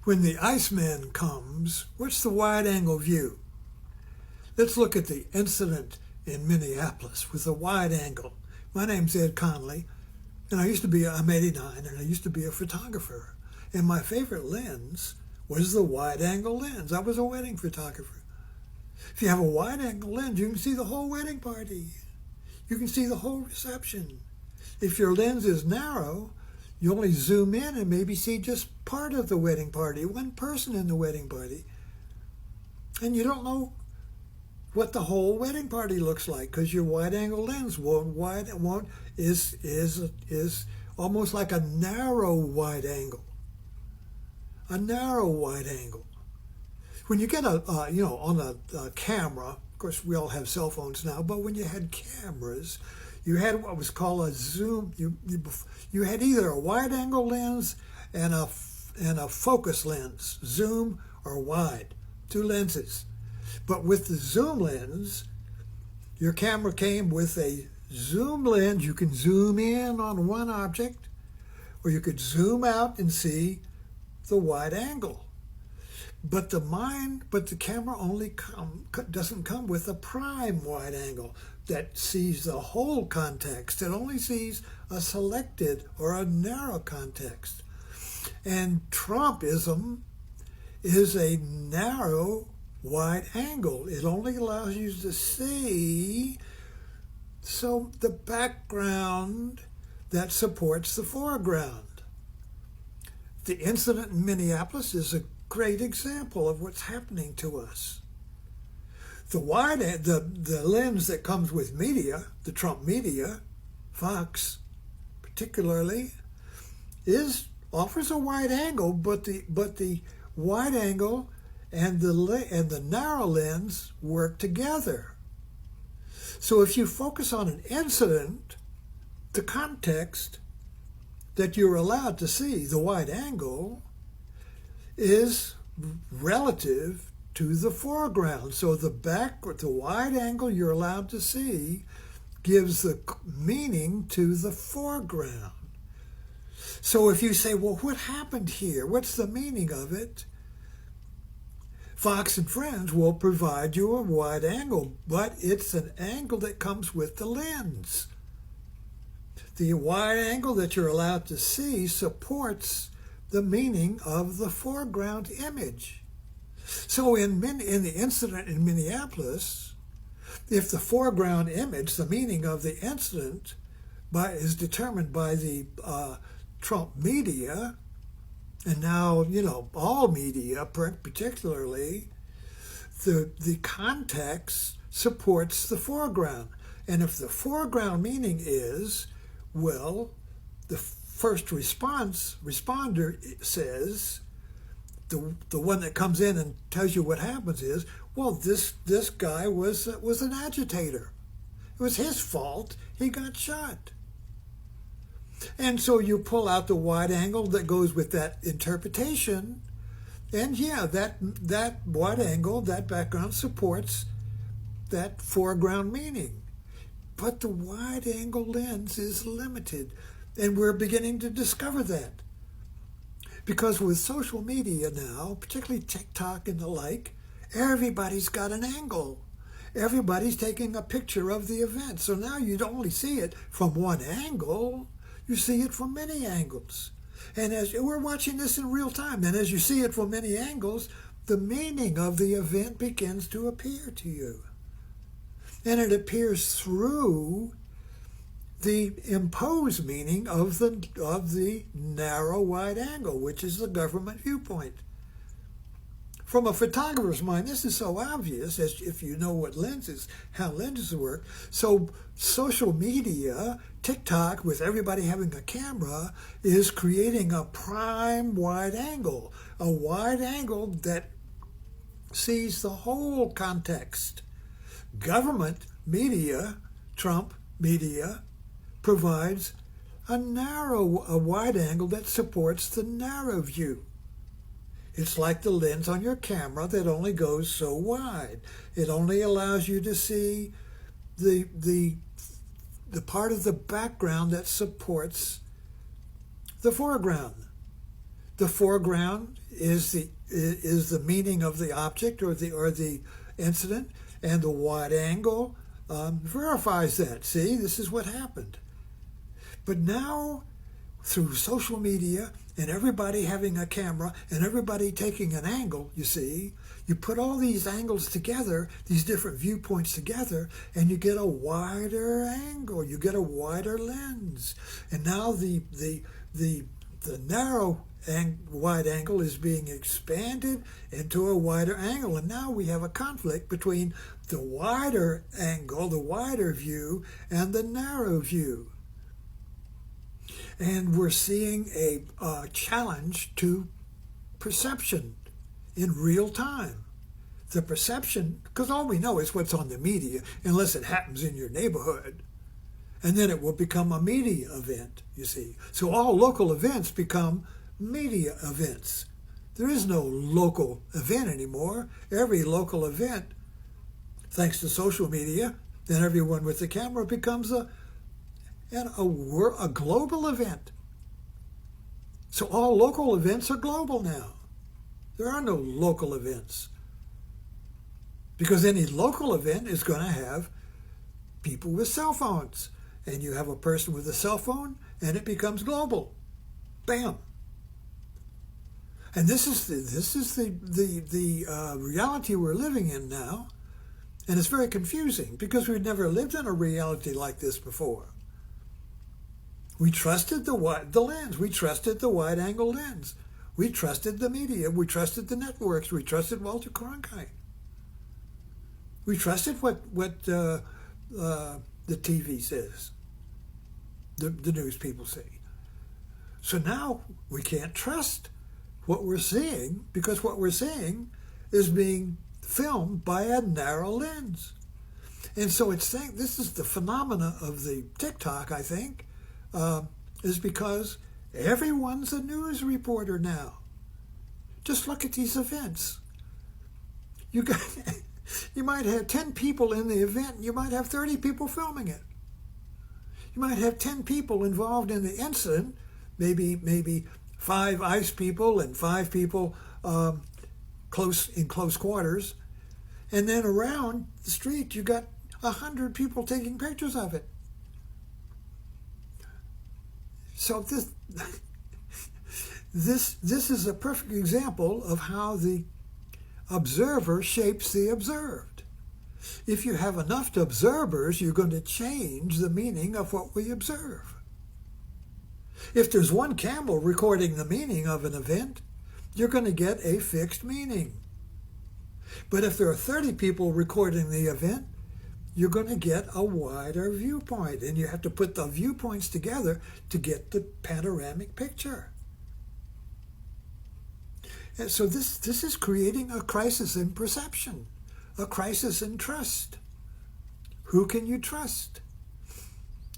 When the Iceman comes, what's the wide-angle view? Let's look at the incident in Minneapolis with a wide angle. My name's Ed Conley, and I'm 89, and I used to be a photographer. And my favorite lens was the wide-angle lens. I was a wedding photographer. If you have a wide-angle lens, you can see the whole wedding party. You can see the whole reception. If your lens is narrow, you only zoom in and maybe see just part of the wedding party, one person in the wedding party. And you don't know what the whole wedding party looks like because your wide-angle lens is almost like a narrow wide angle. A narrow wide angle. When you get on a camera, of course we all have cell phones now, but when you had cameras, you had what was called a zoom. You had either a wide-angle lens and a focus lens, zoom or wide, two lenses. But with the zoom lens, your camera came with a zoom lens. You can zoom in on one object, or you could zoom out and see the wide angle. But the camera only doesn't come with a prime wide angle that sees the whole context. It only sees a selected or a narrow context. And Trumpism is a narrow wide angle. It only allows you to see the background that supports the foreground. The incident in Minneapolis is a great example of what's happening to us. The lens that comes with media, the Trump media, Fox particularly, offers a wide angle, but the wide angle and the narrow lens work together. So if you focus on an incident, the context that you're allowed to see, the wide angle, is relative to the foreground. So the wide angle you're allowed to see gives the meaning to the foreground. So if you say, well, what happened here? What's the meaning of it? Fox and Friends will provide you a wide angle, but it's an angle that comes with the lens. The wide angle that you're allowed to see supports the meaning of the foreground image. So in the incident in Minneapolis, if the foreground image, the meaning of the incident, is determined by the Trump media, and now, all media, particularly, the context supports the foreground. And if the foreground meaning is, well, the first responder says, the one that comes in and tells you what happens is, well, this guy was an agitator. It was his fault. He got shot. And so you pull out the wide angle that goes with that interpretation, and that wide angle, that background supports that foreground meaning. But the wide angle lens is limited, and we're beginning to discover that. Because with social media now, particularly TikTok and the like, everybody's got an angle. Everybody's taking a picture of the event. So now you don't only see it from one angle, you see it from many angles. And as we're watching this in real time, and as you see it from many angles, the meaning of the event begins to appear to you. And it appears through the imposed meaning of the narrow wide angle, which is the government viewpoint. From a photographer's mind, this is so obvious, as if you know how lenses work. So social media, TikTok, with everybody having a camera, is creating a prime wide angle, a wide angle that sees the whole context. Government media, Trump media, provides a wide angle that supports the narrow view. It's like the lens on your camera that only goes so wide. It only allows you to see the part of the background that supports the foreground. the foreground is the meaning of the object or the incident, and the wide angle verifies that. See, this is what happened. But now, through social media and everybody having a camera and everybody taking an angle, you see, you put all these angles together, these different viewpoints together, and you get a wider angle, you get a wider lens. And now the narrow wide angle is being expanded into a wider angle. And now we have a conflict between the wider angle, the wider view, and the narrow view. And we're seeing a challenge to perception in real time. The perception, because all we know is what's on the media, unless it happens in your neighborhood. And then it will become a media event, you see. So all local events become media events. There is no local event anymore. Every local event, thanks to social media, and everyone with the camera becomes a global event. So all local events are global now. There are no local events. Because any local event is going to have people with cell phones. And you have a person with a cell phone, and it becomes global. Bam. And this is the reality we're living in now. And it's very confusing because we've never lived in a reality like this before. We trusted the lens. We trusted the wide-angle lens. We trusted the media. We trusted the networks. We trusted Walter Cronkite. We trusted what the TV says, the news people say. So now we can't trust what we're seeing because what we're seeing is being filmed by a narrow lens. And so it's saying this is the phenomena of the TikTok, I think, is because everyone's a news reporter now. Just look at these events. You might have 10 people in the event, and you might have 30 people filming it. You might have 10 people involved in the incident, maybe 5 ICE people and 5 people in close quarters, and then around the street you got 100 people taking pictures of it. So this is a perfect example of how the observer shapes the observed. If you have enough observers, you're going to change the meaning of what we observe. If there's one camera recording the meaning of an event, you're going to get a fixed meaning. But if there are 30 people recording the event, you're going to get a wider viewpoint, and you have to put the viewpoints together to get the panoramic picture. And so this is creating a crisis in perception, a crisis in trust. Who can you trust?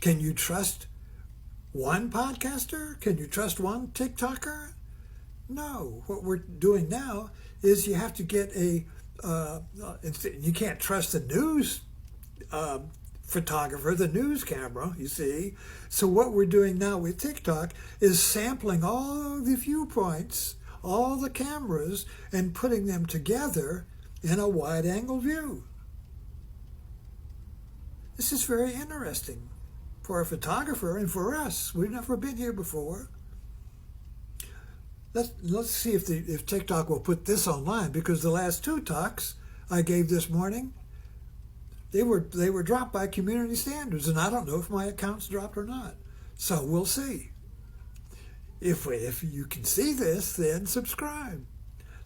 Can you trust one podcaster? Can you trust one TikToker? No. What we're doing now is you have to get you can't trust the news photographer, the news camera, you see. So what we're doing now with TikTok is sampling all the viewpoints, all the cameras, and putting them together in a wide-angle view. This is very interesting for a photographer and for us. We've never been here before. Let's see if TikTok will put this online, because the last 2 talks I gave this morning, they were dropped by community standards, and I don't know if my account's dropped or not. So we'll see. If you can see this, then subscribe.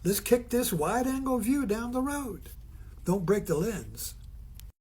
Let's kick this wide-angle view down the road. Don't break the lens.